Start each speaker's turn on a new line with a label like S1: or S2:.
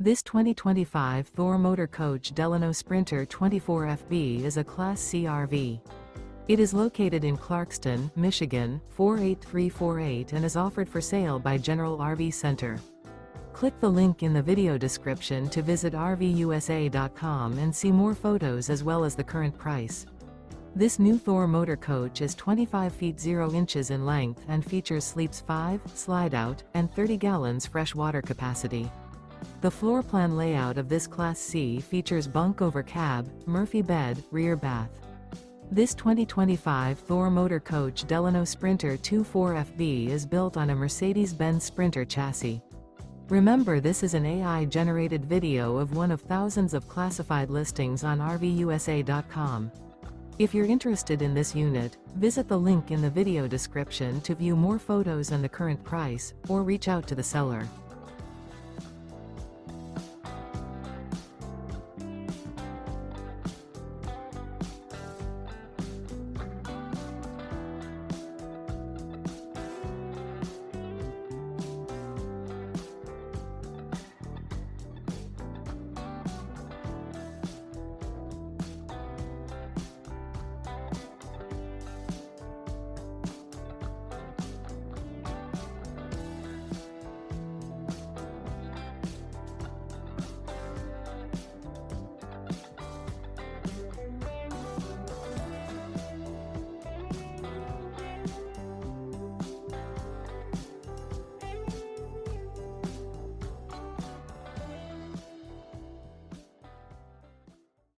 S1: This 2025 Thor Motor Coach Delano Sprinter 24FB is a Class C RV. It is located in Clarkston, Michigan, 48348 and is offered for sale by General RV Center. Click the link in the video description to visit RVUSA.com and see more photos as well as the current price. This new Thor Motor Coach is 25 feet 0 inches in length and features sleeps 5, Slideout, and 30 gallons fresh water capacity. The floor plan layout of this Class C features bunk over cab, Murphy bed, rear bath. This 2025 Thor Motor Coach Delano Sprinter 24FB is built on a Mercedes-Benz Sprinter chassis. Remember, this is an AI-generated video of one of thousands of classified listings on RVUSA.com. If you're interested in this unit, visit the link in the video description to view more photos and the current price, or reach out to the seller.